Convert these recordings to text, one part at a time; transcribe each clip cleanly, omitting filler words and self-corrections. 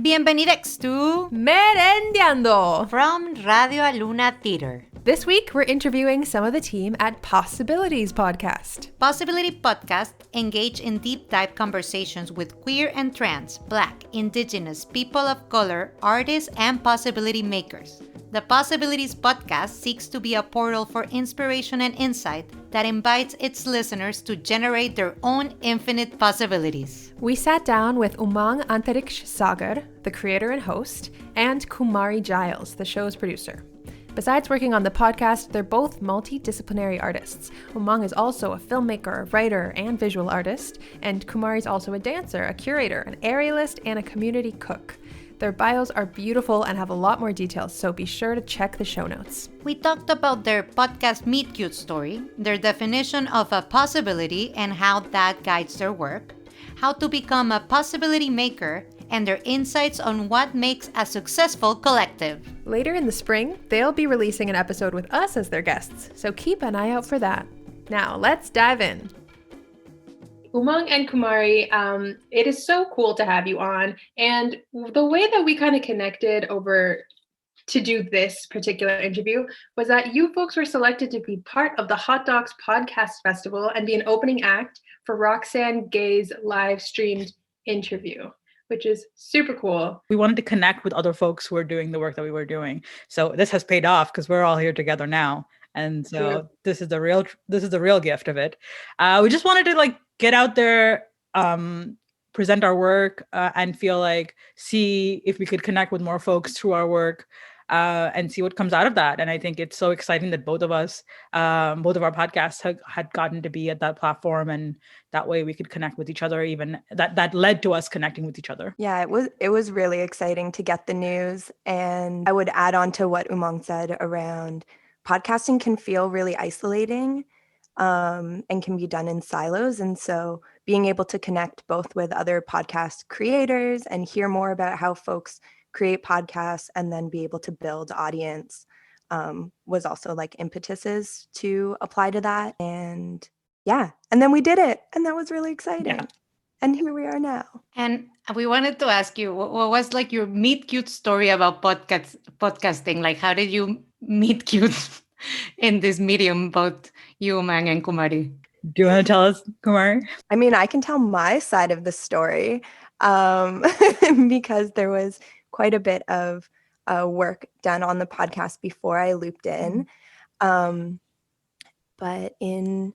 Bienvenidos to Merendiando from Radio Luna Theater. This week, we're interviewing some of the team at Possibilities Podcast. Possibility Podcast engage in deep dive conversations with queer and trans, Black, Indigenous, people of color, artists, and possibility makers. The Possibilities Podcast seeks to be a portal for inspiration and insight that invites its listeners to generate their own infinite possibilities. We sat down with Umang Antariksh Sagar, the creator and host, and Kumari Giles, the show's producer. Besides working on the podcast, they're both multidisciplinary artists. Umang is also a filmmaker, a writer, and visual artist, and Kumari's also a dancer, a curator, an aerialist, and a community cook. Their bios are beautiful and have a lot more details, so be sure to check the show notes. We talked about their podcast Meet Cute story, their definition of a possibility and how that guides their work, how to become a possibility maker, and their insights on what makes a successful collective. Later in the spring, they'll be releasing an episode with us as their guests, so keep an eye out for that. Now, let's dive in. Umang and Kumari, it is so cool to have you on. And the way that we kind of connected over to do this particular interview was that you folks were selected to be part of the Hot Docs Podcast Festival and be an opening act for Roxanne Gay's live streamed interview, which is super cool. We wanted to connect with other folks who are doing the work that we were doing. So this has paid off because we're all here together now. And so this is the real gift of it. We just wanted to get out there, present our work, and see if we could connect with more folks through our work, and see what comes out of that. And I think it's so exciting that both of our podcasts had gotten to be at that platform, and that way we could connect with each other. Even that led to us connecting with each other. Yeah, it was really exciting to get the news. And I would add on to what Umang said around podcasting can feel really isolating. And can be done in silos. And so being able to connect both with other podcast creators and hear more about how folks create podcasts and then be able to build audience was also impetuses to apply to that. And then we did it. And that was really exciting. Yeah. And here we are now. And we wanted to ask you, what was your meet cute story about podcasting? How did you meet cute in this medium, both you, Umang, and Kumari? Do you want to tell us, Kumari? I mean, I can tell my side of the story because there was quite a bit of work done on the podcast before I looped in. But in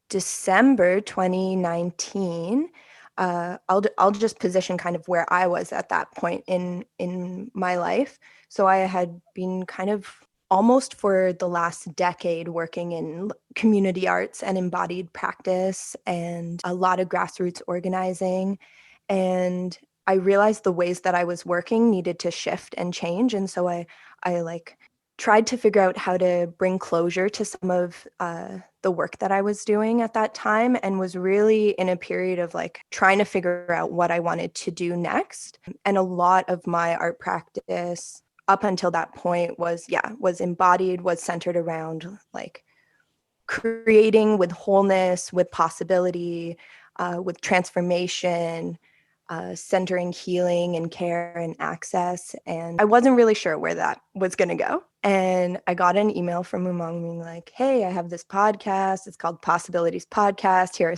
December 2019, I'll just position kind of where I was at that point in my life. So I had been kind of almost for the last decade working in community arts and embodied practice and a lot of grassroots organizing. And I realized the ways that I was working needed to shift and change. And so I tried to figure out how to bring closure to some of the work that I was doing at that time, and was really in a period of trying to figure out what I wanted to do next. And a lot of my art practice up until that point was embodied, was centered around creating with wholeness, with possibility, with transformation, centering healing and care and access. And I wasn't really sure where that was going to go. And I got an email from Umang being hey, I have this podcast. It's called Possibilities Podcast. Here are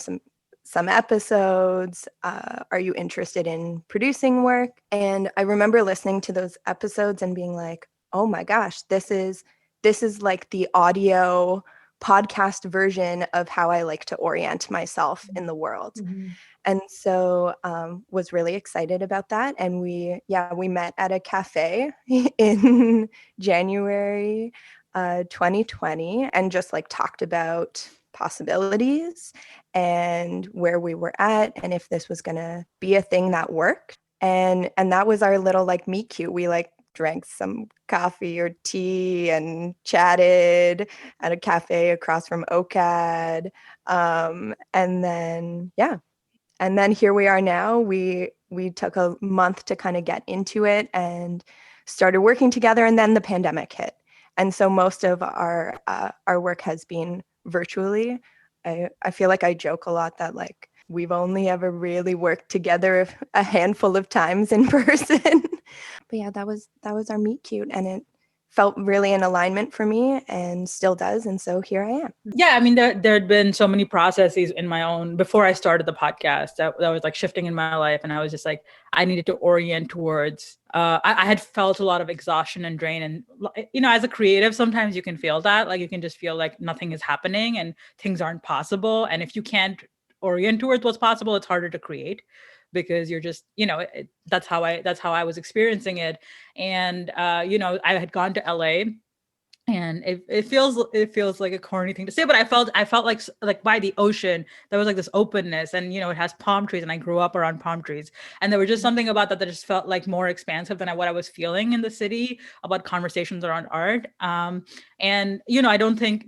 some episodes. Are you interested in producing work? And I remember listening to those episodes and being oh my gosh, this is the audio podcast version of how I like to orient myself in the world. Mm-hmm. And so was really excited about that. And we met at a cafe in January 2020 and just talked about possibilities and where we were at and if this was going to be a thing that worked. And that was our little meet cute. We drank some coffee or tea and chatted at a cafe across from OCAD. And then here we are now. We took a month to kind of get into it and started working together, and then the pandemic hit. And so most of our work has been virtually. I feel I joke a lot that we've only ever really worked together a handful of times in person. But yeah, that was our meet cute, and it felt really in alignment for me and still does. And so here I am. Yeah, I mean, there had been so many processes in my own before I started the podcast that was like shifting in my life, and I was just like, I needed to orient towards. I had felt a lot of exhaustion and drain, and as a creative, sometimes you can feel that, like you can just feel like nothing is happening and things aren't possible, and if you can't orient towards what's possible, it's harder to create because you're just, that's how I was experiencing it, and I had gone to LA. And it feels like a corny thing to say, but I felt like by the ocean there was like this openness, and it has palm trees, and I grew up around palm trees, and there was just something about that just felt like more expansive than what I was feeling in the city about conversations around art. And I don't think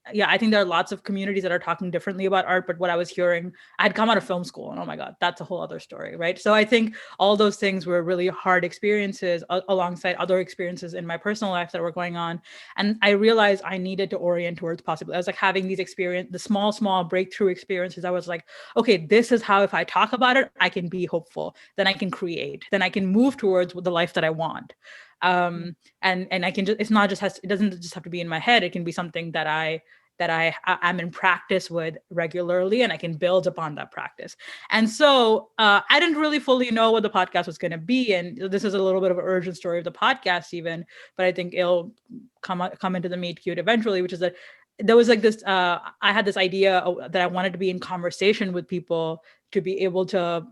I think there are lots of communities that are talking differently about art, but what I was hearing, I had come out of film school, and oh my God, that's a whole other story, right? So I think all those things were really hard experiences alongside other experiences in my personal life that were going on. And I realized I needed to orient towards possibility. I was like having these the small breakthrough experiences. I was like, okay, this is how, if I talk about it, I can be hopeful, then I can create, then I can move towards the life that I want. And I can just, it doesn't just have to be in my head. It can be something that I'm in practice with regularly, and I can build upon that practice. And so I didn't really fully know what the podcast was going to be. And this is a little bit of an origin story of the podcast even, but I think it'll come into the meet cute eventually, which is that there was like this, I had this idea that I wanted to be in conversation with people, to be able to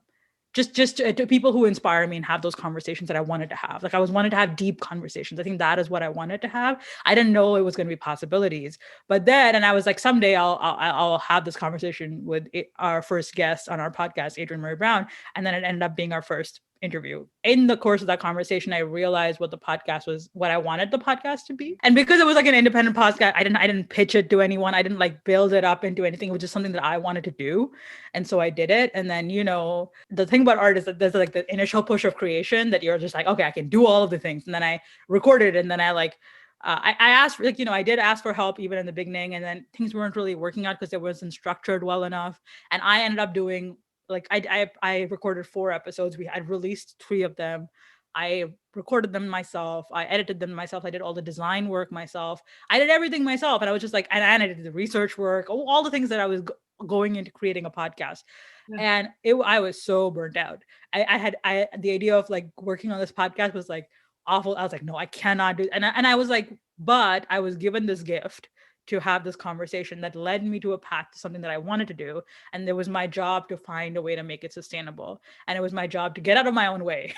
just to people who inspire me and have those conversations that I wanted to have. Like I wanted to have deep conversations. I think that is what I wanted to have. I didn't know it was going to be possibilities, but then, and I was like, someday I'll have this conversation with our first guest on our podcast, Adrienne Murray Brown. And then it ended up being our first interview. In the course of that conversation, I realized what the podcast was, what I wanted the podcast to be. And because it was like an independent podcast, I didn't pitch it to anyone. I didn't like build it up into anything. It was just something that I wanted to do. And so I did it. And then, the thing about art is that there's like the initial push of creation that you're just like, okay, I can do all of the things. And then I recorded it, and then I like, I asked, I did ask for help even in the beginning, and then things weren't really working out because it wasn't structured well enough. And I ended up doing, like, I recorded 4 episodes. I'd released 3 of them. I recorded them myself. I edited them myself. I did all the design work myself. I did everything myself. And I was just like, and I did the research work, all the things that I was going into creating a podcast. Yeah. And I was so burnt out. The idea of like working on this podcast was like awful. I was like, no, I cannot do it. And I was like, but I was given this gift to have this conversation that led me to a path to something that I wanted to do. And it was my job to find a way to make it sustainable. And it was my job to get out of my own way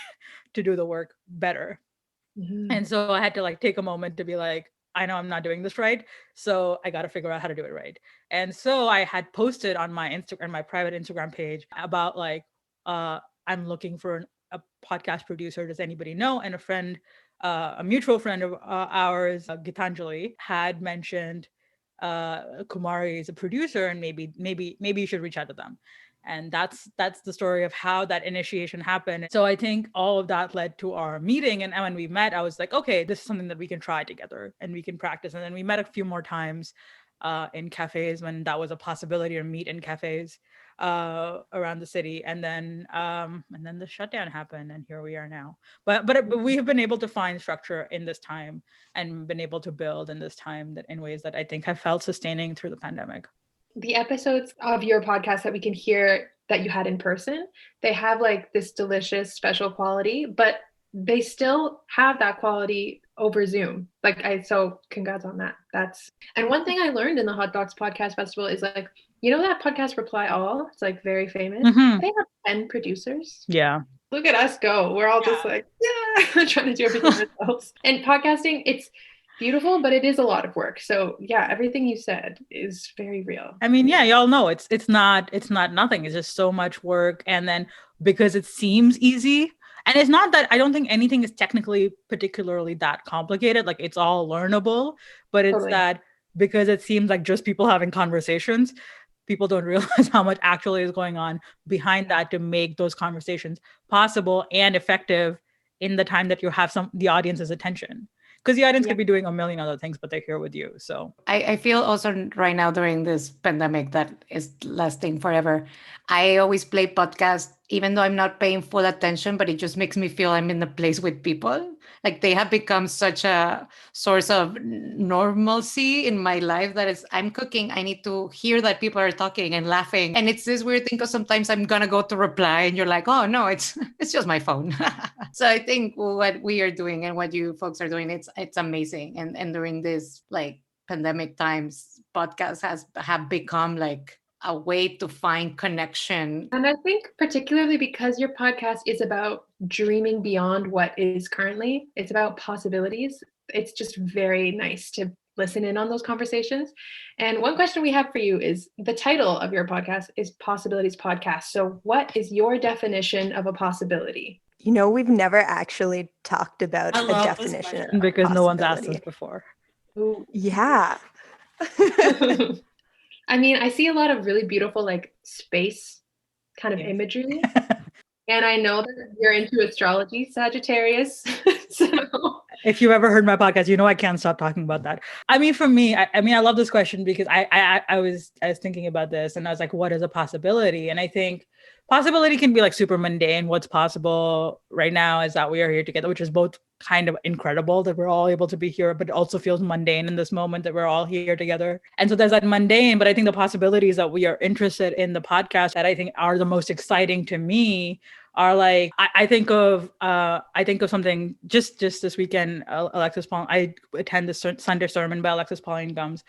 to do the work better. Mm-hmm. And so I had to like take a moment to be like, I know I'm not doing this right. So I got to figure out how to do it right. And so I had posted on my Instagram, my private Instagram page, about like, I'm looking for a podcast producer. Does anybody know? And a friend, a mutual friend of ours, Gitanjali, had mentioned Kumari is a producer, and maybe you should reach out to them. And that's the story of how that initiation happened. So I think all of that led to our meeting. And when we met, I was like, okay, this is something that we can try together and we can practice. And then we met a few more times in cafes when that was a possibility, or meet in cafes around the city. And then the shutdown happened, and here we are now. But we have been able to find structure in this time, and been able to build in this time that in ways that I think have felt sustaining through the pandemic. The episodes of your podcast that we can hear that you had in person, they have like this delicious special quality, but they still have that quality over Zoom. So congrats on that. And one thing I learned in the Hot Docs Podcast Festival is like, that podcast Reply All, it's like very famous. Mm-hmm. They have 10 producers. Yeah. Look at us go. We're all just like, trying to do everything ourselves. And podcasting, it's beautiful, but it is a lot of work. So yeah, everything you said is very real. I mean, yeah, y'all know it's not nothing. It's just so much work. And then because it seems easy, and it's not that I don't think anything is technically particularly that complicated. Like it's all learnable, but it's totally. That because it seems like just people having conversations, people don't realize how much actually is going on behind that to make those conversations possible and effective in the time that you have the audience's attention. because the audience could be doing a million other things, but they're here with you. So I feel also right now during this pandemic that is lasting forever. I always play podcasts, even though I'm not paying full attention, but it just makes me feel I'm in the place with people. Like they have become such a source of normalcy in my life that is, I'm cooking. I need to hear that people are talking and laughing. And it's this weird thing because sometimes I'm gonna go to reply and you're like, oh no, it's just my phone. So I think what we are doing and what you folks are doing, it's amazing. And during this like pandemic times, podcasts have become like a way to find connection. And I think particularly because your podcast is about dreaming beyond what is currently, it's about possibilities. It's just very nice to listen in on those conversations. And one question we have for you is the title of your podcast is Possibilities Podcast. So what is your definition of a possibility? You know, we've never actually talked about I a love this definition question of because no one's asked possibility. this before. Ooh. Yeah. I mean, I see a lot of really beautiful like space kind of imagery. And I know that you're into astrology, Sagittarius. So If you've ever heard my podcast, you know I can't stop talking about that. I mean, for me, I love this question because I was thinking about this and I was like, what is a possibility? And I think possibility can be like super mundane. What's possible right now is that we are here together, which is both kind of incredible that we're all able to be here, but it also feels mundane in this moment that we're all here together. And so there's that mundane, but I think the possibilities that we are interested in the podcast that I think are the most exciting to me are like, I think of something just this weekend, Alexis Pauline, I attend the Sunday sermon by Alexis Pauline Gumbs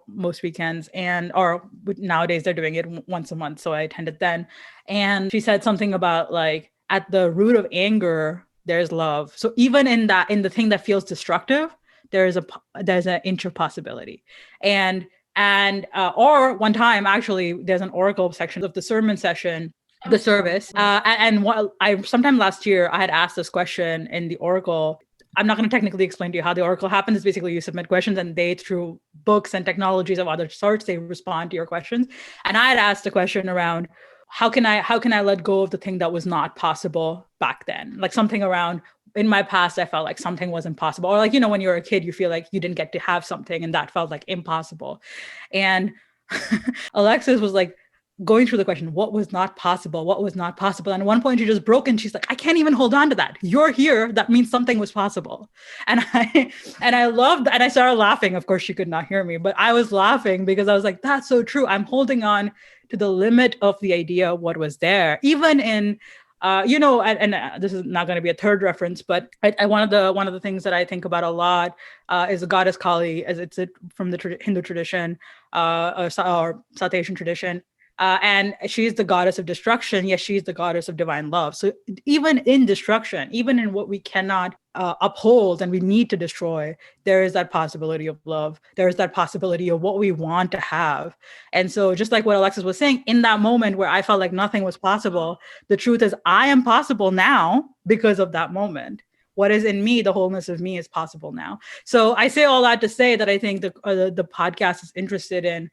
most weekends, or nowadays they're doing it once a month. So I attended then. And she said something about like, at the root of anger, there's love. So even in the thing that feels destructive, there's an inch of possibility. Or one time, actually, there's an oracle section of the sermon session, the service. And while sometime last year, I had asked this question in the oracle. I'm not going to technically explain to you how the oracle happens. It's basically you submit questions and they, through books and technologies of other sorts, they respond to your questions. And I had asked a question around, how can I let go of the thing that was not possible back then? Like something around, in my past, I felt like something wasn't possible. Or like, when you're a kid, you feel like you didn't get to have something and that felt like impossible. And Alexis was like, going through the question, what was not possible? What was not possible? And at one point she just broke and she's like, I can't even hold on to that. You're here. That means something was possible. And I loved, and I started laughing. Of course, she could not hear me, but I was laughing because I was like, that's so true. I'm holding on to the limit of the idea of what was there, even in, this is not going to be a third reference, but one of the things that I think about a lot is the goddess Kali, as it's from the Hindu tradition, or South Asian tradition. And she's the goddess of destruction, yet she's the goddess of divine love. So even in destruction, even in what we cannot uphold and we need to destroy, there is that possibility of love. There is that possibility of what we want to have. And so just like what Alexis was saying, in that moment where I felt like nothing was possible, the truth is I am possible now because of that moment. What is in me, the wholeness of me, is possible now. So I say all that to say that I think the podcast is interested in,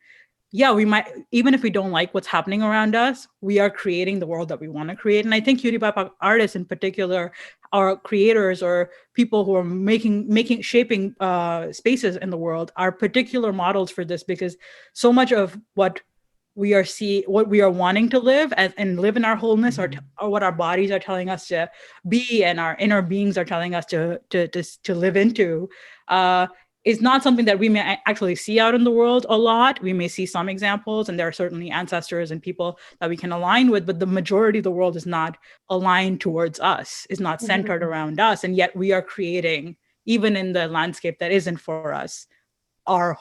we might, even if we don't like what's happening around us, we are creating the world that we want to create. And I think Cutie BIPOC artists in particular are creators or people who are shaping spaces in the world are particular models for this, because so much of what we are wanting to live and live in our wholeness, or what our bodies are telling us to be and our inner beings are telling us to live into, is not something that we may actually see out in the world a lot. We may see some examples, and there are certainly ancestors and people that we can align with, but the majority of the world is not aligned towards us, is not centered around us. And yet we are creating, even in the landscape that isn't for us, our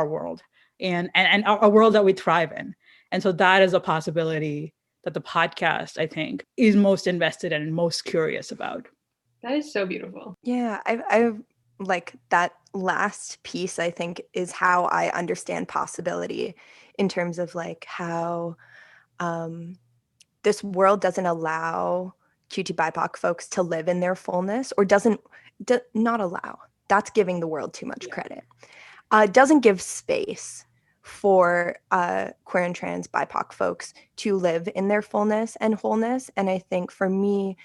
world and a world that we thrive in. And so that is a possibility that the podcast, I think, is most invested in and most curious about. That is so beautiful. Yeah, I've like that last piece, I think, is how I understand possibility, in terms of like how this world doesn't allow QT BIPOC folks to live in their fullness, or not allow. That's giving the world too much credit. Doesn't give space for queer and trans BIPOC folks to live in their fullness and wholeness. And I think for me,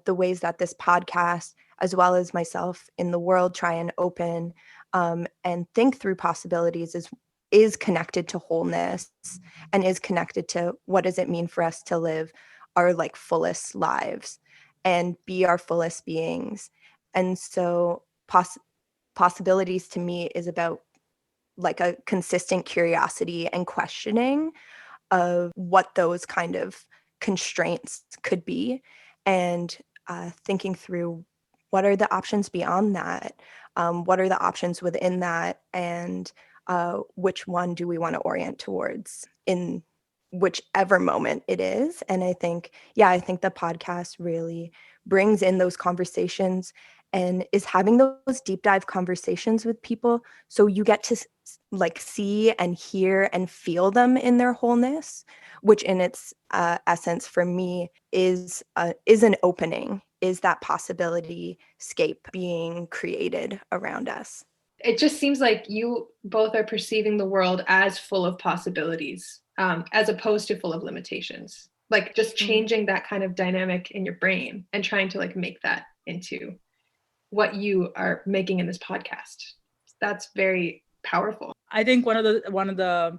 the ways that this podcast, as well as myself in the world, try and open and think through possibilities is connected to wholeness and is connected to what does it mean for us to live our like fullest lives and be our fullest beings. And so possibilities to me is about like a consistent curiosity and questioning of what those kind of constraints could be, and thinking through what are the options beyond that, what are the options within that, and which one do we want to orient towards in whichever moment it is. And I think the podcast really brings in those conversations and is having those deep dive conversations with people, so you get to like see and hear and feel them in their wholeness, which in its essence for me is an opening, is that possibility scape being created around us. It just seems like you both are perceiving the world as full of possibilities, as opposed to full of limitations. Like just changing that kind of dynamic in your brain and trying to like make that into what you are making in this podcast. That's very powerful. I think one of the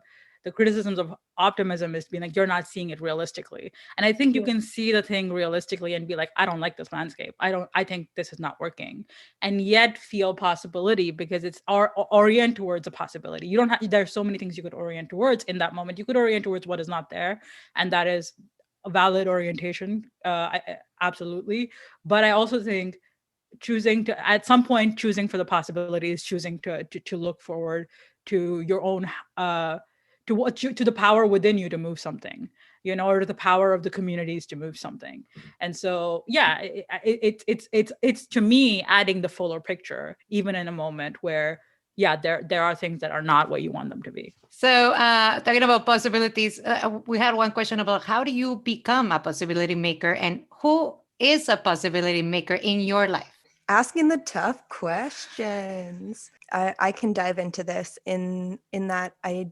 criticisms of optimism is being like, you're not seeing it realistically. And I think you can see the thing realistically and be like, I don't like this landscape. I think this is not working. And yet feel possibility, because it's orient towards a possibility. You don't have, there's so many things you could orient towards in that moment. You could orient towards what is not there. And that is a valid orientation. Absolutely. But I also think choosing for the possibilities, choosing to look forward to your own to the power within you to move something, or to the power of the communities to move something. And so it's to me adding the fuller picture, even in a moment where there are things that are not what you want them to be. So talking about possibilities, we had one question about how do you become a possibility maker, and who is a possibility maker in your life? Asking the tough questions. I can dive into this in that I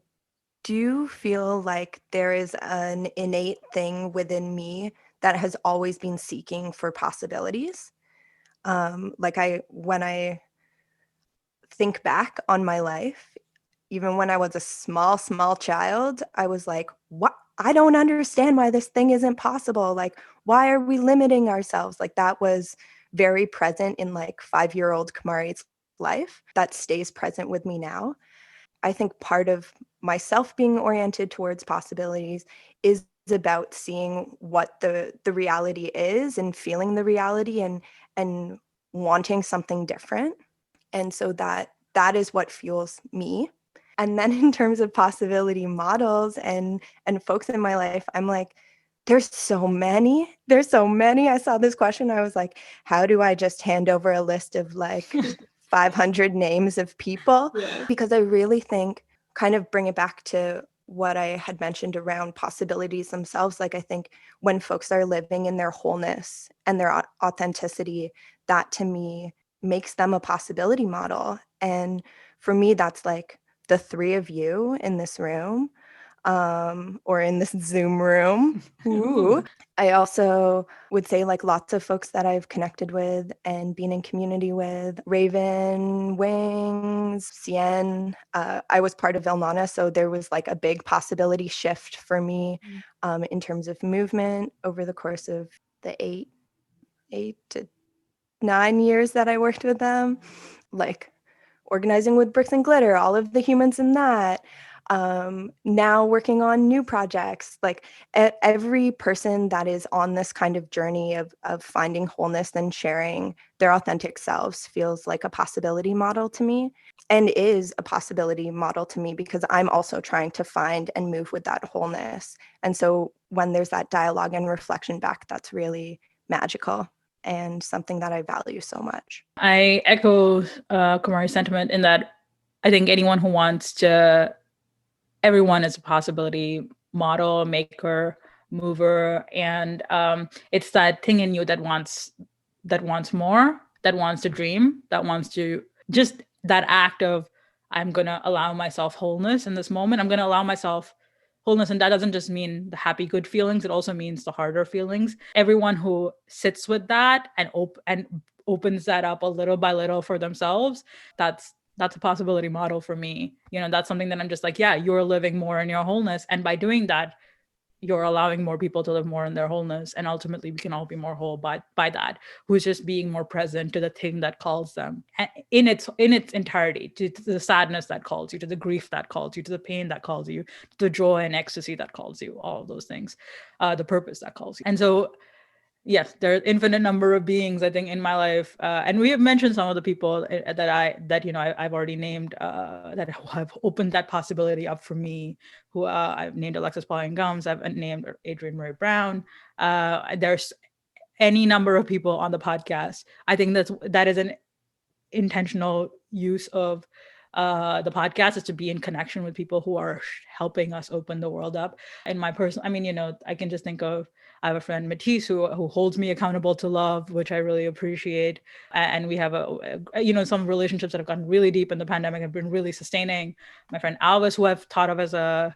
do feel like there is an innate thing within me that has always been seeking for possibilities. When I think back on my life, even when I was a small child, I was like, what? I don't understand why this thing isn't possible. Like, why are we limiting ourselves? Like, that was very present in like 5-year-old Kumari's life. That stays present with me now. I think part of myself being oriented towards possibilities is about seeing what the reality is and feeling the reality and wanting something different. And so that is what fuels me. And then in terms of possibility models and folks in my life, I'm like, there's so many. I saw this question. I was like, how do I just hand over a list of like 500 names of people? Yeah. Because I really think, kind of bring it back to what I had mentioned around possibilities themselves. Like, I think when folks are living in their wholeness and their authenticity, that to me makes them a possibility model. And for me, that's like the three of you in this room, or in this Zoom room. Ooh. I also would say like lots of folks that I've connected with and been in community with, Raven, Wings, Cien. I was part of Vilnana, so there was like a big possibility shift for me in terms of movement over the course of the 8 to 9 years that I worked with them, like organizing with Bricks and Glitter, all of the humans in that. Now working on new projects, like every person that is on this kind of journey of finding wholeness and sharing their authentic selves feels like a possibility model to me, and is a possibility model to me because I'm also trying to find and move with that wholeness. And so when there's that dialogue and reflection back, that's really magical and something that I value so much. I echo Kumari's sentiment in that I think everyone is a possibility model, maker, mover, and it's that thing in you that wants more, that wants to dream, that wants to that act of, I'm going to allow myself wholeness in this moment. I'm going to allow myself wholeness. And that doesn't just mean the happy, good feelings. It also means the harder feelings. Everyone who sits with that and opens that up a little by little for themselves, that's a possibility model for me. That's something that I'm just like, yeah, you're living more in your wholeness. And by doing that, you're allowing more people to live more in their wholeness. And ultimately we can all be more whole by that, who's just being more present to the thing that calls them in its entirety, to the sadness that calls you, to the grief that calls you, to the pain that calls you, to the joy and ecstasy that calls you, all of those things, the purpose that calls you. And so yes, there are an infinite number of beings, I think, in my life, and we have mentioned some of the people I've already named, that have opened that possibility up for me. Who I've named Alexis Pauline Gumbs, I've named Adrienne Maree Brown. There's any number of people on the podcast. I think that is an intentional use of the podcast, is to be in connection with people who are helping us open the world up. And my personal, I can just think of, I have a friend, Matisse, who holds me accountable to love, which I really appreciate. And we have some relationships that have gotten really deep in the pandemic have been really sustaining. My friend Alvis, who I've thought of as a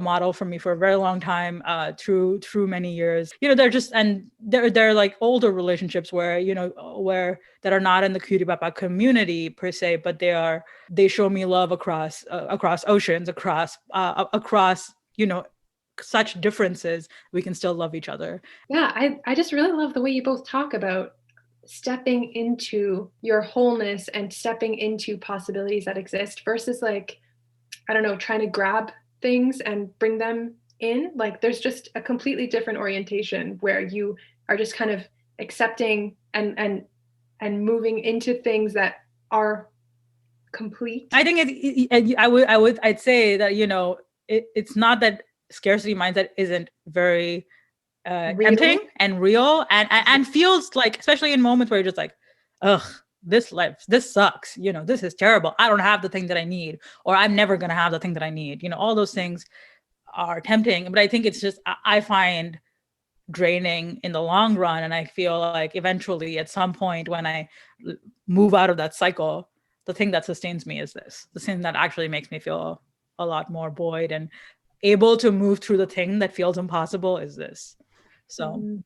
model for me for a very long time, through many years. They're just, and they're like older relationships where that are not in the Cutie Papa community per se, but they show me love across oceans, across such differences. We can still love each other. Yeah, I just really love the way you both talk about stepping into your wholeness and stepping into possibilities that exist versus, like, I don't know, trying to grab things and bring them in. Like, there's just a completely different orientation where you are just kind of accepting and moving into things that are complete. I think I'd say that it's not that scarcity mindset isn't very tempting and real and feels like, especially in moments where you're just like, ugh, this sucks, this is terrible, I don't have the thing that I need, or I'm never going to have the thing that I need, all those things are tempting. But I think it's just, I find draining in the long run. And I feel like eventually at some point when I move out of that cycle, the thing that sustains me is this. The thing that actually makes me feel a lot more buoyed and able to move through the thing that feels impossible is this. So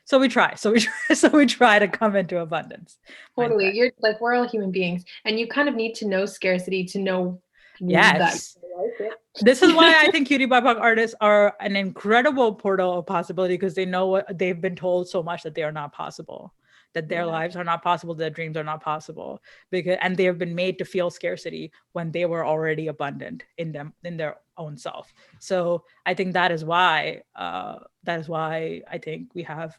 so we try to come into abundance. Totally. You're like, we're all human beings, and you kind of need to know scarcity to know yes that. This is why I think Cutie BIPOC artists are an incredible portal of possibility, because they know what they've been told so much that they are not possible, that their lives are not possible, their dreams are not possible, and they have been made to feel scarcity when they were already abundant in their own self. So I think that is why I think we have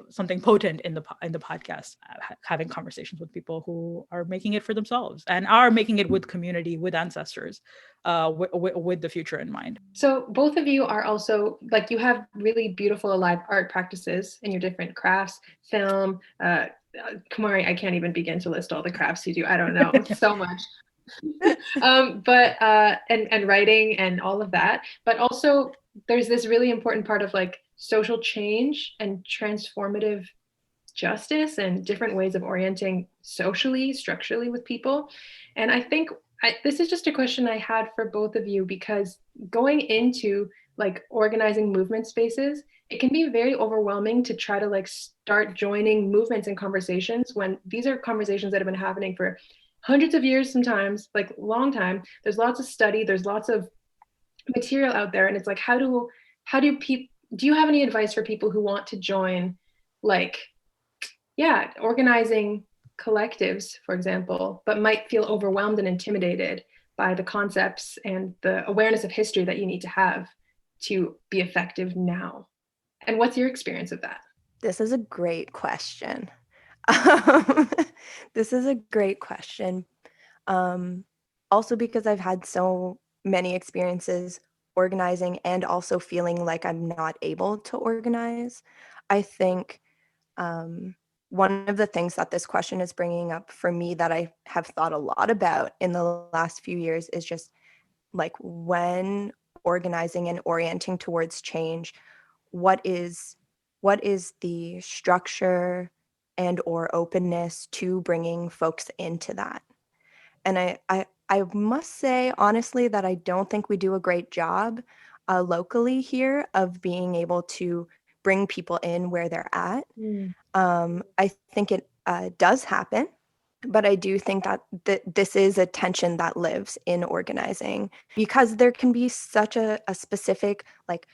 something potent in the podcast, having conversations with people who are making it for themselves and are making it with community, with ancestors, with the future in mind. So both of you are also, like, you have really beautiful alive art practices in your different crafts, film, Kumari, I can't even begin to list all the crafts you do. I don't know, so much. But and writing and all of that. But also there's this really important part of, like, social change and transformative justice and different ways of orienting socially, structurally with people. And I think this is just a question I had for both of you, because going into, like, organizing movement spaces, it can be very overwhelming to try to, like, start joining movements and conversations when these are conversations that have been happening for hundreds of years, sometimes, like, long time. There's lots of study, there's lots of material out there, and it's like, do you have any advice for people who want to join, like, organizing collectives, for example, but might feel overwhelmed and intimidated by the concepts and the awareness of history that you need to have to be effective now? And what's your experience of that? This is a great question. This is a great question. Also because I've had so many experiences organizing and also feeling like I'm not able to organize. I think one of the things that this question is bringing up for me that I have thought a lot about in the last few years is just, like, when organizing and orienting towards change, what is the structure and or openness to bringing folks into that? And I must say, honestly, that I don't think we do a great job. locally here of being able to bring people in where they're at. I think it does happen, but I do think that this is a tension that lives in organizing, because there can be such a specific, like,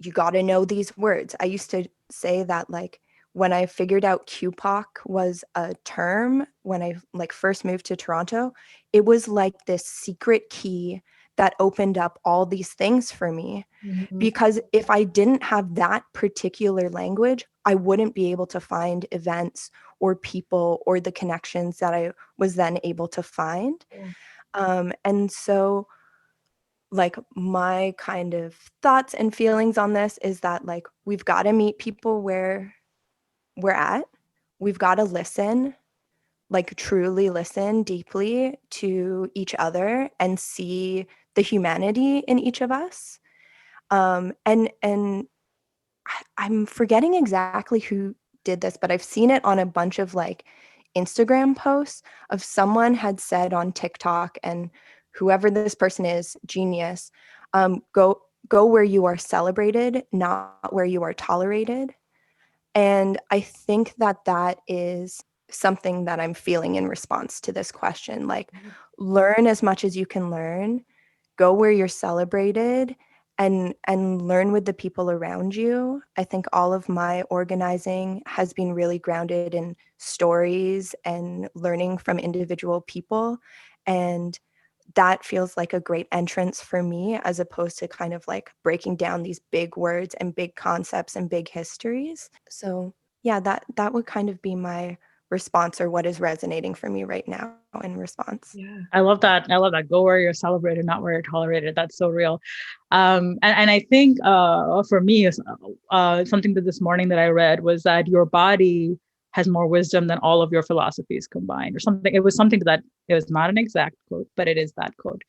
you got to know these words. I used to say that, like, when I figured out QPOC was a term, when I like first moved to Toronto, it was like this secret key that opened up all these things for me. Because if I didn't have that particular language, I wouldn't be able to find events or people or the connections that I was then able to find. And so, like, my kind of thoughts and feelings on this is that, like, we've got to meet people where we're at. We've got to listen, like, truly listen deeply to each other and see the humanity in each of us. And I'm forgetting exactly who did this, but I've seen it on a bunch of like Instagram posts of someone had said on TikTok, and whoever this person is, genius, go where you are celebrated, not where you are tolerated. And I think that that is something that I'm feeling in response to this question. Like, learn as much as you can learn, go where you're celebrated, and learn with the people around you. I think all of my organizing has been really grounded in stories and learning from individual people. And that feels like a great entrance for me, as opposed to kind of like breaking down these big words and big concepts and big histories. So yeah, that would kind of be my response, or what is resonating for me right now in response. Yeah. I love that. I love that. Go where you're celebrated, not where you're tolerated. That's so real. And I think for me, something that this morning that I read was that your body has more wisdom than all of your philosophies combined, or something. It was something that, it was not an exact quote, but it is that quote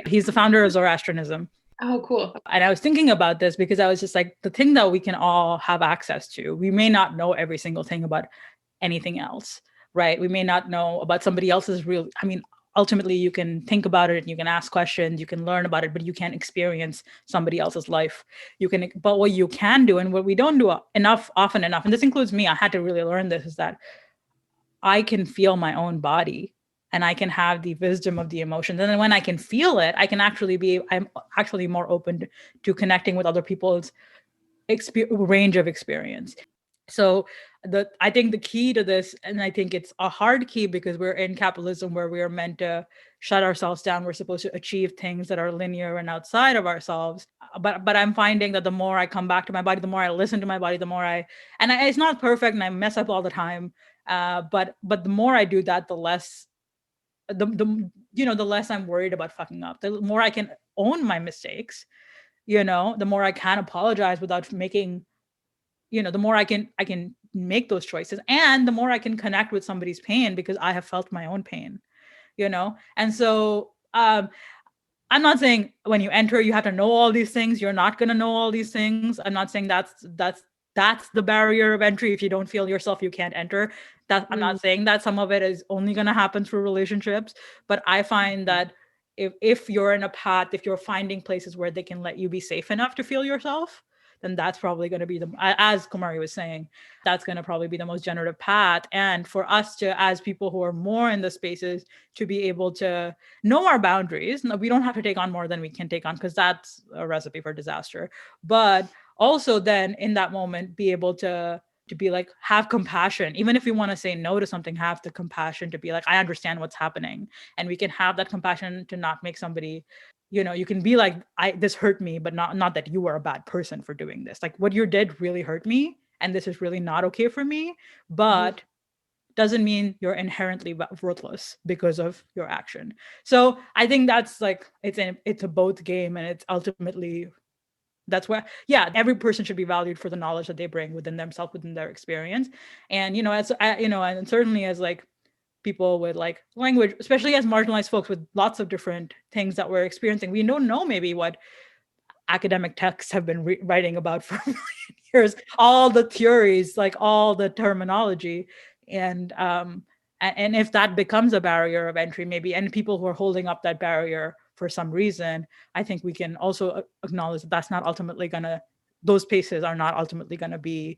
he's the founder of Zoroastrianism. Oh, cool. And I was thinking about this because I was just like, the thing that we can all have access to, we may not know every single thing about anything else, right? We may not know about somebody else's real, I mean, ultimately you can think about it, you can ask questions, you can learn about it, but you can't experience somebody else's life. But what you can do, and what we don't do often enough, and this includes me, I had to really learn this, is that I can feel my own body, and I can have the wisdom of the emotions. And then when I can feel it, I'm actually more open to connecting with other people's range of experience. So I think the key to this, and I think it's a hard key because we're in capitalism where we are meant to shut ourselves down. We're supposed to achieve things that are linear and outside of ourselves. But I'm finding that the more I come back to my body, the more I listen to my body, it's not perfect and I mess up all the time. But the more I do that, the less the less I'm worried about fucking up. The more I can own my mistakes, the more I can apologize without making, the more I can make those choices, and the more I can connect with somebody's pain because I have felt my own pain, And so I'm not saying when you enter, you have to know all these things. You're not going to know all these things. I'm not saying that's the barrier of entry. If you don't feel yourself, you can't enter. I'm not saying that some of it is only going to happen through relationships, but I find that if you're in a path, if you're finding places where they can let you be safe enough to feel yourself, then that's probably going to be as Kumari was saying, that's going to probably be the most generative path. And for us to, as people who are more in the spaces, to be able to know our boundaries. No, we don't have to take on more than we can take on, because that's a recipe for disaster. But also then in that moment, be able to be like, have compassion. Even if you want to say no to something, have the compassion to be like, I understand what's happening. And we can have that compassion to not make somebody, you can be like, this hurt me, but not that you are a bad person for doing this. Like, what you did really hurt me, and this is really not okay for me, but doesn't mean you're inherently worthless because of your action. So I think that's like, it's a both game, and it's ultimately, that's where, every person should be valued for the knowledge that they bring within themselves, within their experience. And, and certainly as like people with like language, especially as marginalized folks with lots of different things that we're experiencing, we don't know maybe what academic texts have been writing about for a million years, all the theories, like all the terminology. And if that becomes a barrier of entry, maybe, and people who are holding up that barrier for some reason, I think we can also acknowledge that those spaces are not ultimately going to be,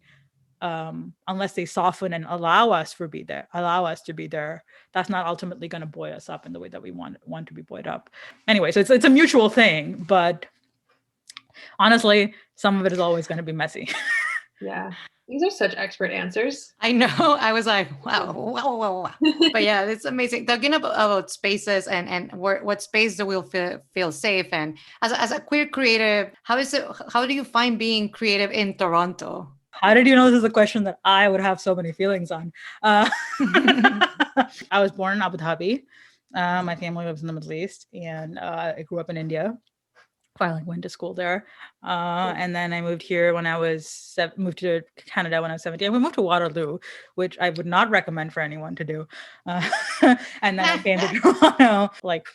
unless they soften and allow us to be there, that's not ultimately going to buoy us up in the way that we want to be buoyed up. Anyway, so it's a mutual thing, but honestly, some of it is always going to be messy. Yeah. These are such expert answers. I know. I was like, wow. But yeah, it's amazing. Talking about spaces and what space do we feel safe. And as a queer creative, how do you find being creative in Toronto? How did you know this is a question that I would have so many feelings on? I was born in Abu Dhabi. My family lives in the Middle East, and I grew up in India. I went to school there, and then I moved here when I was moved to Canada when I was 17. We moved to Waterloo, which I would not recommend for anyone to do. And then I came to Toronto like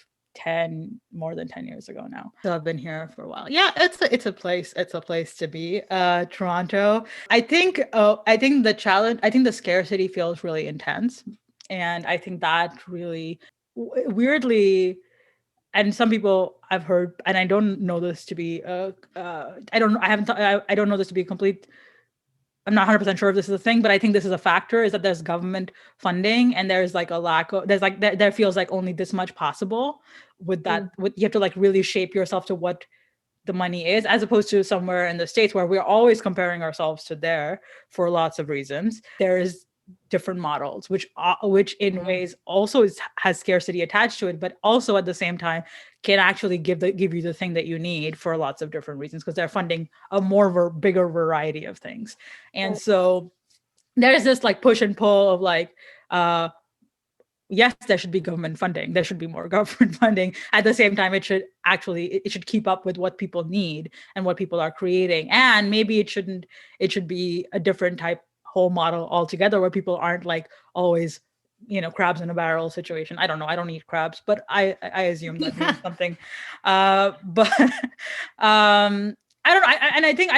more than 10 years ago now. So I've been here for a while. Yeah, it's a place to be. Toronto. I think the scarcity feels really intense, and I think that really weirdly. And some people I've heard, and I don't know this to be, I don't know this to be complete. I'm not 100% sure if this is a thing, but I think this is a factor, is that there's government funding and there's like a lack of, there feels like only this much possible with that, you have to like really shape yourself to what the money is, as opposed to somewhere in the States where we're always comparing ourselves to there for lots of reasons. There is different models, which in ways also has scarcity attached to it, but also at the same time can actually give you the thing that you need for lots of different reasons, because they're funding a bigger variety of things. And so there's this like push and pull of like, yes, there should be government funding. There should be more government funding. At the same time, it should keep up with what people need and what people are creating. And maybe it should be a different type whole model altogether, where people aren't like always, crabs in a barrel situation. I don't know. I don't eat crabs, but I assume that means something. But I don't know. And I think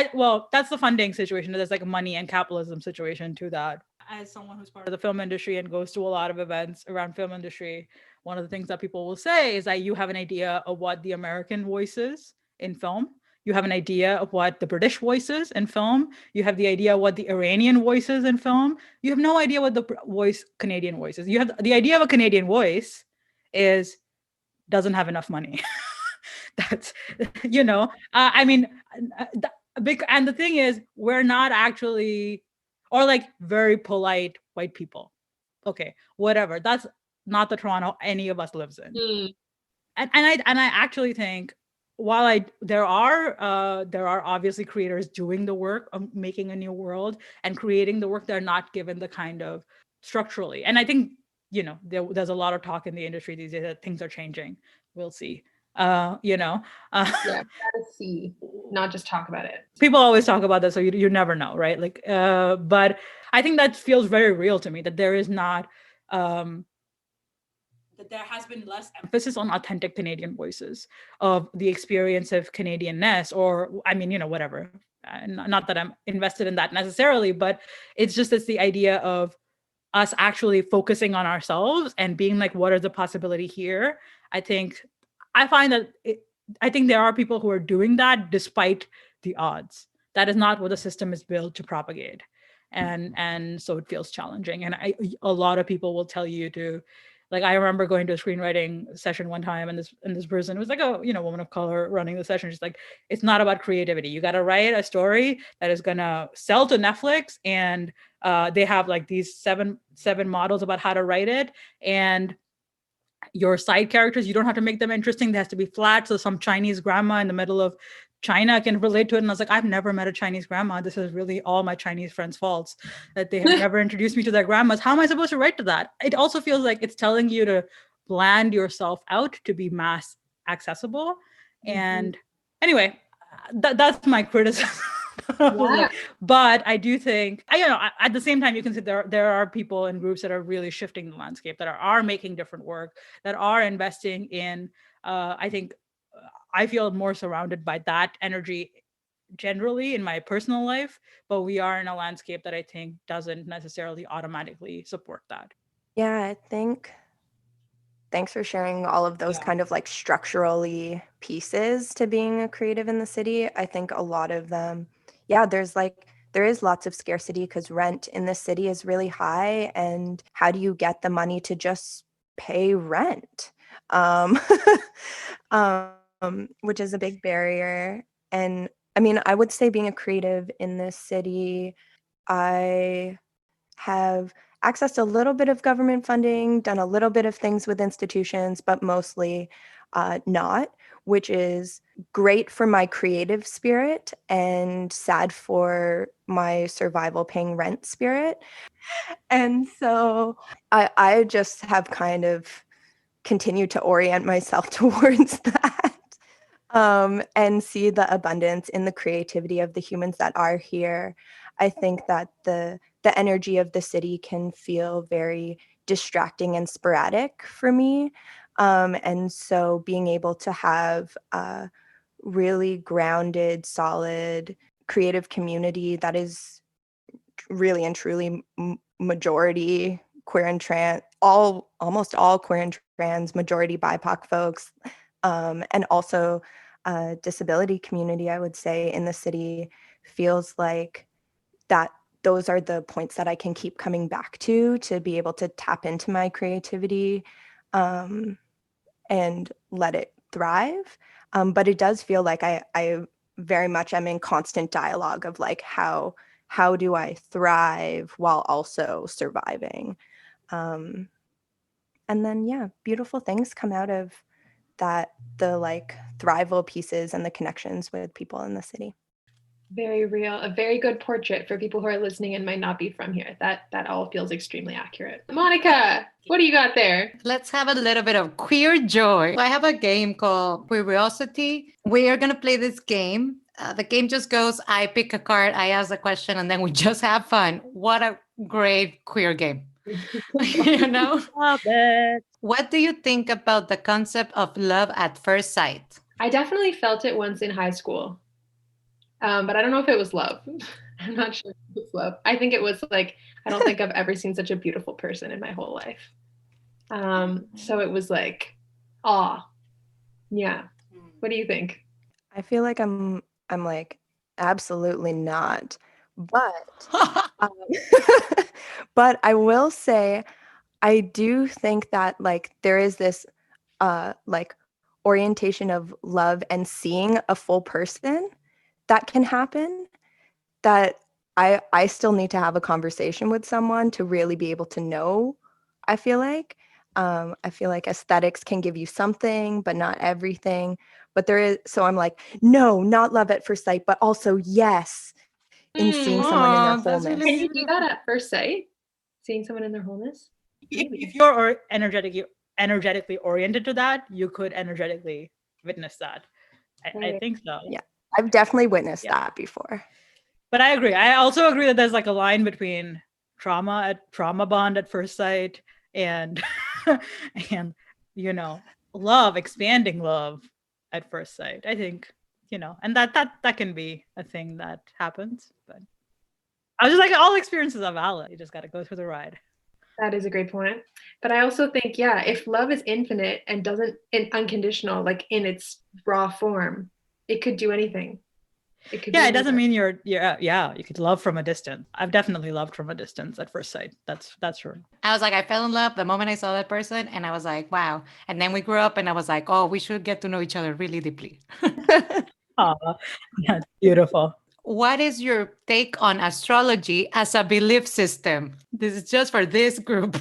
that's the funding situation. There's like a money and capitalism situation to that. As someone who's part of the film industry and goes to a lot of events around film industry, one of the things that people will say is that you have an idea of what the American voice is in film. You have an idea of what the British voice is in film. You have the idea of what the Iranian voice is in film. You have no idea what the Canadian voice is. You have the idea of a Canadian voice doesn't have enough money. That's, I mean, and the thing is, we're not actually, or like very polite white people. Okay, whatever. That's not the Toronto any of us lives in. And I actually think, while there are obviously creators doing the work of making a new world and creating the work, they're not given the kind of structurally. And I think, there's a lot of talk in the industry these days that things are changing. We'll see. Yeah, gotta see, not just talk about it. People always talk about that, so you never know, right? Like, but I think that feels very real to me, that there is not, that there has been less emphasis on authentic Canadian voices of the experience of Canadianness, or, I mean, whatever. Not that I'm invested in that necessarily, but it's the idea of us actually focusing on ourselves and being like, what are the possibility here? I think there are people who are doing that despite the odds. That is not what the system is built to propagate. And so it feels challenging. And a lot of people will tell you to, like, I remember going to a screenwriting session one time, and this person was like a woman of color running the session. She's like, it's not about creativity. You got to write a story that is gonna sell to Netflix, and they have like these seven models about how to write it, and your side characters, you don't have to make them interesting. They have to be flat, so some Chinese grandma in the middle of China can relate to it. And I was like, I've never met a Chinese grandma. This is really all my Chinese friends' faults, that they have never introduced me to their grandmas. How am I supposed to write to that? It also feels like it's telling you to bland yourself out to be mass accessible. And anyway, that's my criticism. Yeah. But I do think, at the same time, you can see there are people and groups that are really shifting the landscape, that are making different work, that are investing in, I think, I feel more surrounded by that energy generally in my personal life, but we are in a landscape that I think doesn't necessarily automatically support that. Yeah, I think Thanks for sharing all of those kind of like structurally pieces to being a creative in the city. I think a lot of them, there is lots of scarcity because rent in the city is really high. And how do you get the money to just pay rent? Which is a big barrier. And I mean, I would say being a creative in this city, I have accessed a little bit of government funding, done a little bit of things with institutions, but mostly not, which is great for my creative spirit and sad for my survival paying rent spirit. And so I just have kind of continued to orient myself towards that. And see the abundance in the creativity of the humans that are here. I think that the energy of the city can feel very distracting and sporadic for me. And so being able to have a really grounded, solid, creative community that is really and truly majority queer and trans, almost all queer and trans, majority BIPOC folks, and also disability community, I would say, in the city feels like that those are the points that I can keep coming back to be able to tap into my creativity and let it thrive. But it does feel like I very much am in constant dialogue of like, how do I thrive while also surviving? And then, beautiful things come out of that, the like thrival pieces and the connections with people in the city. Very real. A very good portrait for people who are listening and might not be from here. That all feels extremely accurate. Monica, what do you got there? Let's have a little bit of queer joy. I have a game called Curiosity. We are going to play this game. The game just goes, I pick a card, I ask a question, and then we just have fun. What a great queer game. You know? Love it. What do you think about the concept of love at first sight? I definitely felt it once in high school. But I don't know if it was love. I'm not sure if it was love. I think it was like, I don't think I've ever seen such a beautiful person in my whole life. So it was like, awe. Yeah. What do you think? I feel like I'm like, absolutely not. But but I will say, I do think that like there is this like orientation of love and seeing a full person that can happen, that I still need to have a conversation with someone to really be able to know. I feel like aesthetics can give you something, but not everything. But there is, so I'm like, no, not love at first sight, but also yes, in seeing someone in their wholeness. Really Can you do that at first sight? Seeing someone in their wholeness? If you're energetically oriented to that, you could energetically witness that. I think so. Yeah, I've definitely witnessed that before. But I agree. I also agree that there's like a line between trauma bond at first sight and and love, expanding love at first sight. I think, and that can be a thing that happens. But I was just like, all experiences are valid. You just got to go through the ride. That is a great point. But I also think, if love is infinite and unconditional, like in its raw form, it could do anything. It doesn't mean you could love from a distance. I've definitely loved from a distance at first sight. That's true. I was like, I fell in love the moment I saw that person, and I was like, wow. And then we grew up, and I was like, oh, we should get to know each other really deeply. Oh, that's beautiful. What is your take on astrology as a belief system? This is just for this group.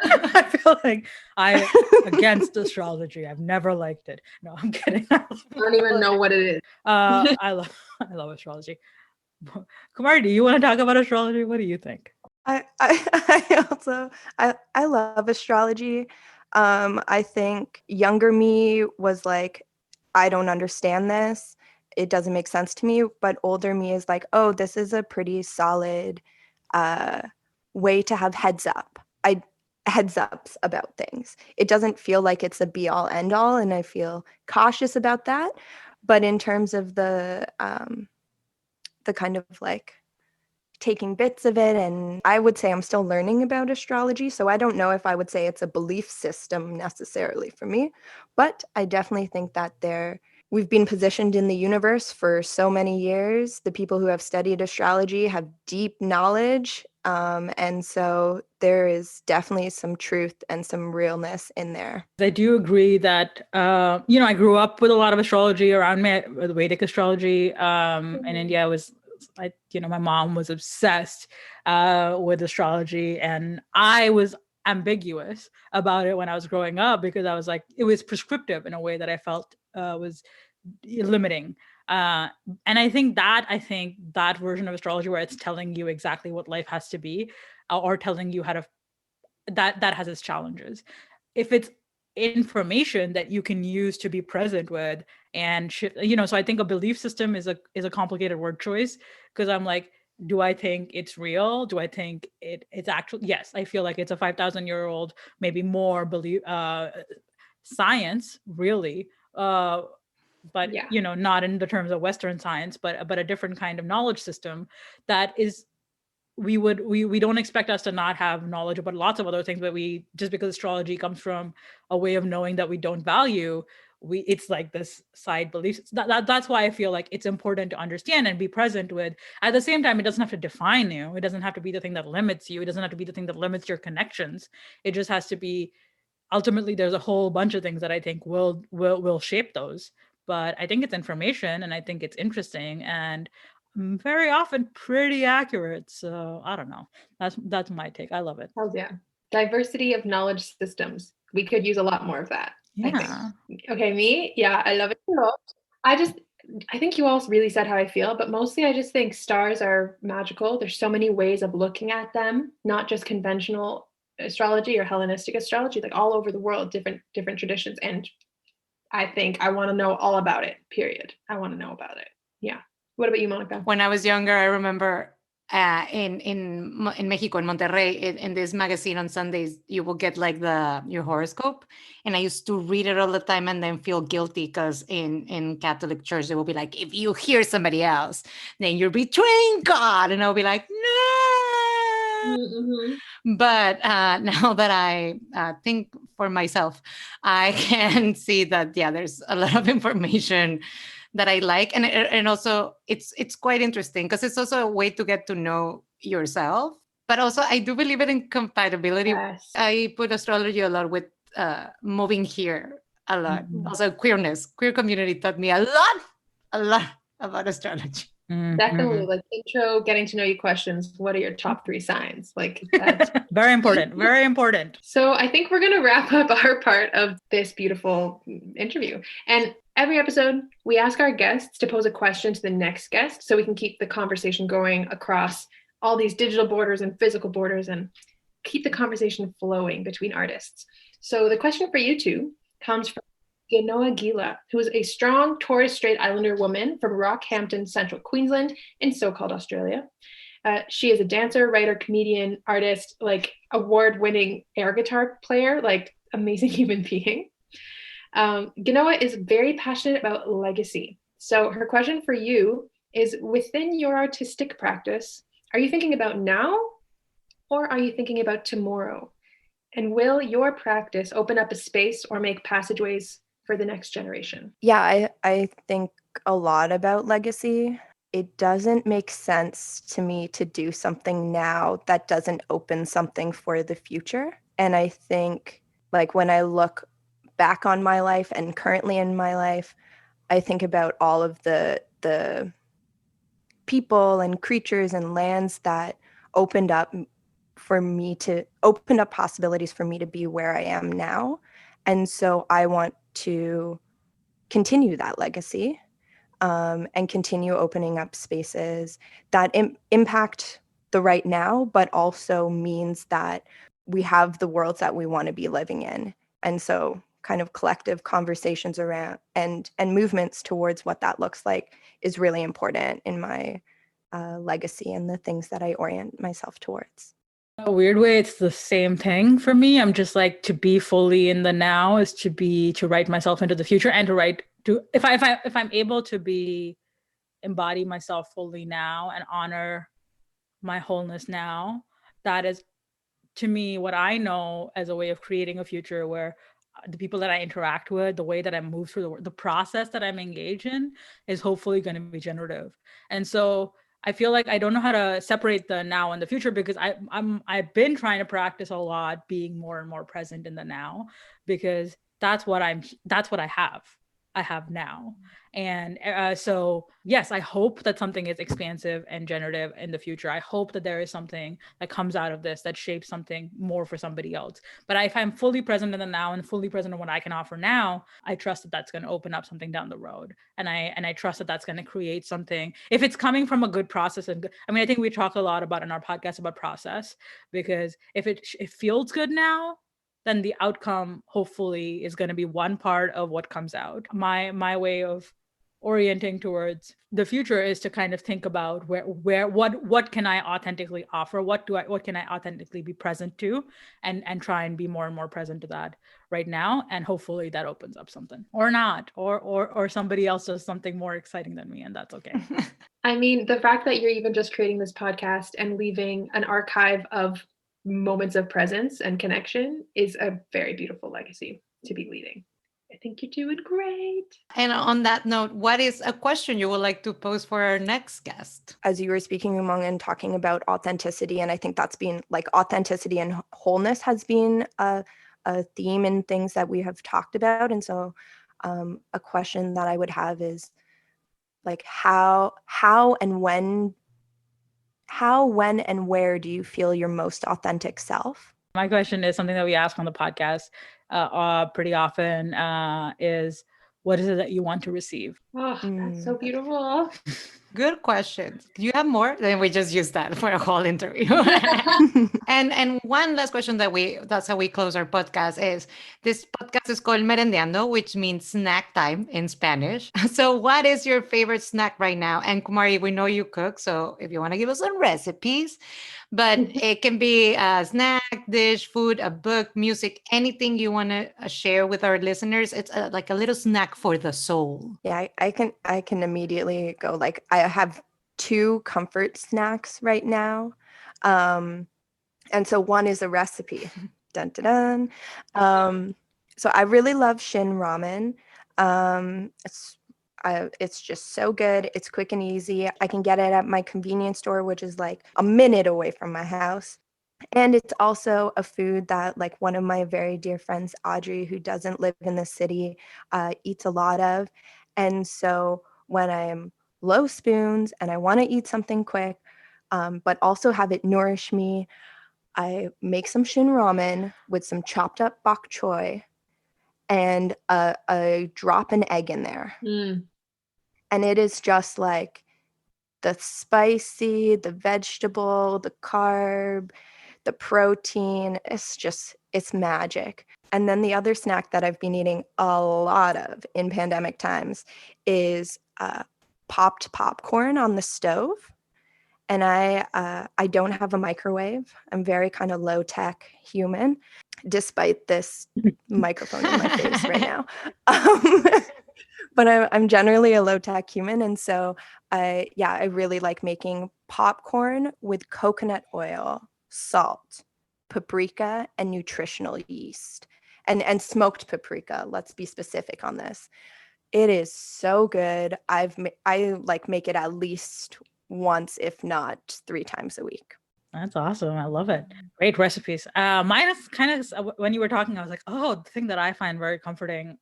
I feel like I'm against astrology. I've never liked it. No, I'm kidding. I don't even know what it is. I love astrology. Kumari, do you want to talk about astrology? What do you think? I love astrology. I think younger me was like, I don't understand this. It doesn't make sense to me. But older me is like, oh, this is a pretty solid way to have heads ups about things. It doesn't feel like it's a be all end all, and I feel cautious about that. But in terms of the kind of like taking bits of it, and I would say I'm still learning about astrology, so I don't know if I would say it's a belief system necessarily for me, but I definitely think that we've been positioned in the universe for so many years. The people who have studied astrology have deep knowledge, and so there is definitely some truth and some realness in there. I do agree that, I grew up with a lot of astrology around me, with Vedic astrology. In India, my mom was obsessed with astrology, and I was ambiguous about it when I was growing up, because I was like, it was prescriptive in a way that I felt was limiting. And I think that version of astrology, where it's telling you exactly what life has to be, or telling you how to, that has its challenges. If it's information that you can use to be present with, and so I think a belief system is a complicated word choice, because I'm like, do I think it's real? Do I think it's actually? Yes, I feel like it's a 5,000-year-old, maybe more, belief science, really. But not in the terms of Western science, but a different kind of knowledge system that is, we don't expect us to not have knowledge about lots of other things, but just because astrology comes from a way of knowing that we don't value, it's like this side belief. That's why I feel like it's important to understand and be present with. At the same time, it doesn't have to define you. It doesn't have to be the thing that limits you. It doesn't have to be the thing that limits your connections. It just has to be, ultimately, there's a whole bunch of things that I think will shape those. But I think it's information, and I think it's interesting, and very often pretty accurate. So I don't know. That's my take. I love it. Hells yeah. Diversity of knowledge systems. We could use a lot more of that. Yeah. Okay, me? Yeah, I love it a lot. I think you all really said how I feel, but mostly I just think stars are magical. There's so many ways of looking at them, not just conventional astrology or Hellenistic astrology, like all over the world, different traditions. And I think I want to know all about it, period. I want to know about it. Yeah. What about you, Monica? When I was younger, I remember in Mexico, in Monterrey, in this magazine on Sundays, you will get like your horoscope, and I used to read it all the time and then feel guilty, because in Catholic church they will be like, if you hear somebody else, then you're betraying God, and I'll be like, no. Mm-hmm. But now that I think for myself, I can see that there's a lot of information that I like, and also it's quite interesting, because it's also a way to get to know yourself. But also, I do believe in compatibility. Yes. I put astrology a lot with moving here a lot. Mm-hmm. Also, queer community taught me a lot about astrology. Mm-hmm. Definitely, like intro, getting to know you questions. What are your top 3 signs? Like that's very important. Very important. So I think we're gonna wrap up our part of this beautiful interview. And every episode, we ask our guests to pose a question to the next guest, so we can keep the conversation going across all these digital borders and physical borders, and keep the conversation flowing between artists. So the question for you two comes from Genoa Gila, who is a strong Torres Strait Islander woman from Rockhampton, Central Queensland, in so-called Australia. She is a dancer, writer, comedian, artist, like award-winning air guitar player, like amazing human being. Genoa is very passionate about legacy. So her question for you is, within your artistic practice, are you thinking about now, or are you thinking about tomorrow? And will your practice open up a space or make passageways for the next generation? Yeah, I think a lot about legacy. It doesn't make sense to me to do something now that doesn't open something for the future. And I think, like, when I look back on my life and currently in my life, I think about all of the people and creatures and lands that opened up possibilities for me to be where I am now. And so I want to continue that legacy, and continue opening up spaces that impact the right now, but also means that we have the worlds that we want to be living in. And so kind of collective conversations around and movements towards what that looks like is really important in my legacy and the things that I orient myself towards. In a weird way, it's the same thing for me. I'm just like, to be fully in the now is to write myself into the future, and if I'm able to embody myself fully now and honor my wholeness now. That is, to me, what I know as a way of creating a future where the people that I interact with, the way that I move through the process that I'm engaged in is hopefully going to be generative. And so I feel like I don't know how to separate the now and the future, because I've been trying to practice a lot being more and more present in the now, because that's what I have now. And so yes, I hope that something is expansive and generative in the future. I hope that there is something that comes out of this that shapes something more for somebody else. But if I'm fully present in the now and fully present in what I can offer now, I trust that that's going to open up something down the road. And I trust that that's going to create something, if it's coming from a good process. And I mean, I think we talk a lot about in our podcast about process, because if it feels good now, then the outcome hopefully is going to be one part of what comes out. My way of orienting towards the future is to kind of think about what can I authentically offer, what can I authentically be present to, and try and be more and more present to that right now. And hopefully that opens up something, or not, or somebody else does something more exciting than me, and that's okay. I mean, the fact that you're even just creating this podcast and leaving an archive of moments of presence and connection is a very beautiful legacy to be leading. I think you're doing great. And on that note, what is a question you would like to pose for our next guest? As you were speaking, Umang, and talking about authenticity, and I think that's been like authenticity and wholeness has been a theme in things that we have talked about. And so a question that I would have is like how and when and where do you feel your most authentic self? My question is something that we ask on the podcast pretty often, is what is it that you want to receive? Oh, that's so beautiful. Good questions. Do you have more? Then we just use that for a whole interview. And one last question that's how we close our podcast is, this podcast is called Merendiando, which means snack time in Spanish. So what is your favorite snack right now? And Kumari, we know you cook, so if you want to give us some recipes, but it can be a snack, dish, food, a book, music, anything you want to share with our listeners. It's like a little snack for the soul. Yeah, I can immediately go, like, I have 2 comfort snacks right now. And so one is a recipe. Dun, dun, dun. So I really love Shin Ramyun. It's just so good. It's quick and easy. I can get it at my convenience store, which is like a minute away from my house. And it's also a food that, like, one of my very dear friends, Audrey, who doesn't live in the city, eats a lot of. And so when I'm low spoons and I want to eat something quick, but also have it nourish me, I make some Shin Ramen with some chopped up bok choy and a drop an egg in there. And it is just like the spicy, the vegetable, the carb, the protein. It's magic. And then the other snack that I've been eating a lot of in pandemic times is popped popcorn on the stove. And I don't have a microwave. I'm very kind of low tech human, despite this microphone in my face right now. But I'm generally a low tech human. And so I really like making popcorn with coconut oil, salt, paprika, and nutritional yeast, and smoked paprika. Let's be specific on this. It is so good. I like make it at least once, if not 3 times a week. That's awesome. I love it. Great recipes. Mine is kind of, when you were talking, I was like, oh, the thing that I find very comforting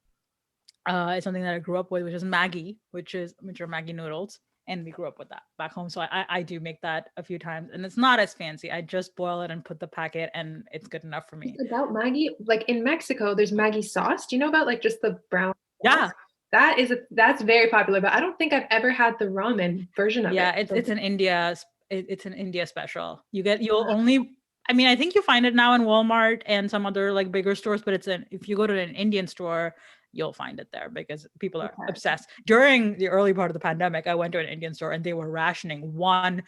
is something that I grew up with, which is Maggi, which are Maggi noodles. And we grew up with that back home. So I do make that a few times, and it's not as fancy. I just boil it and put the packet, and it's good enough for me. About Maggi, like in Mexico, there's Maggi sauce. Do you know about like just the brown sauce? Yeah. That's very popular, but I don't think I've ever had the ramen version of it. Yeah, it's an India special. I mean, I think you find it now in Walmart and some other like bigger stores, but if you go to an Indian store, you'll find it there because people are obsessed. During the early part of the pandemic, I went to an Indian store and they were rationing one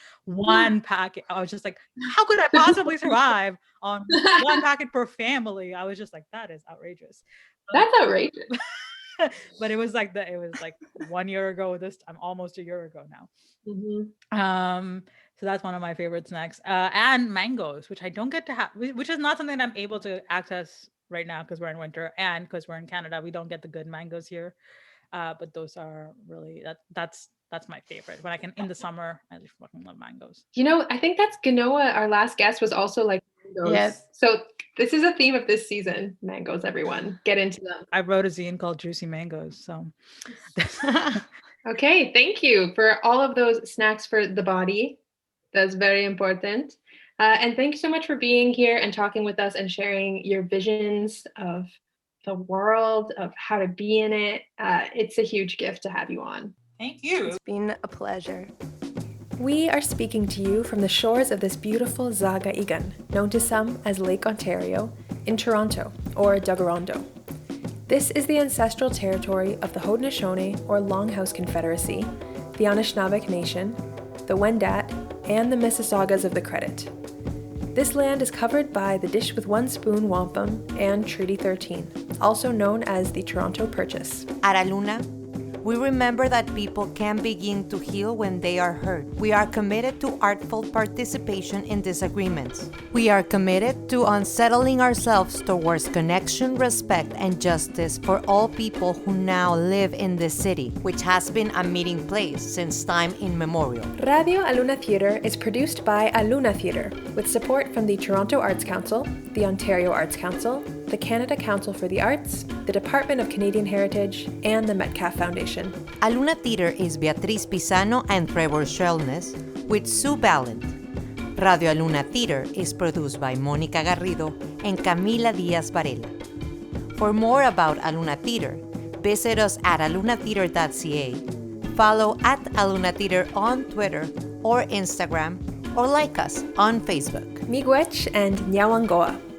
packet. I was just like, how could I possibly survive on one packet per family? I was just like, that is outrageous. That's outrageous. But it was like 1 year ago. I'm almost a year ago now. So that's one of my favorite snacks. And mangoes, which I don't get to have, which is not something that I'm able to access right now because we're in winter and because we're in Canada. We don't get the good mangoes here. But those are really that's my favorite. When I can in the summer, I fucking love mangoes. I think that's Ganoa. Our last guest was also like mangoes. Yes. So this is a theme of this season. Mangoes, everyone. Get into them. I wrote a zine called Juicy Mangoes. So Okay, thank you for all of those snacks for the body. That's very important. And thank you so much for being here and talking with us and sharing your visions of the world, of how to be in it. It's a huge gift to have you on. thank you. It's been a pleasure. We are speaking to you from the shores of this beautiful Zaga Igan, known to some as Lake Ontario, in Toronto, or Dagarondo. This is the ancestral territory of the Haudenosaunee or Longhouse Confederacy, the Anishinaabeg Nation, the Wendat, and the Mississaugas of the Credit. This land is covered by the Dish with One Spoon Wampum and Treaty 13, also known as the Toronto Purchase. Araluna, we remember that people can begin to heal when they are hurt. We are committed to artful participation in disagreements. We are committed to unsettling ourselves towards connection, respect, and justice for all people who now live in this city, which has been a meeting place since time immemorial. Radio Aluna Theatre is produced by Aluna Theatre, with support from the Toronto Arts Council, the Ontario Arts Council, the Canada Council for the Arts, the Department of Canadian Heritage, and the Metcalfe Foundation. Aluna Theater is Beatriz Pisano and Trevor Shelness with Sue Ballant. Radio Aluna Theater is produced by Mónica Garrido and Camila Diaz Varela. For more about Aluna Theater, visit us at alunatheater.ca, follow at Aluna Theater on Twitter or Instagram, or like us on Facebook. Miigwech and Nyawangoa.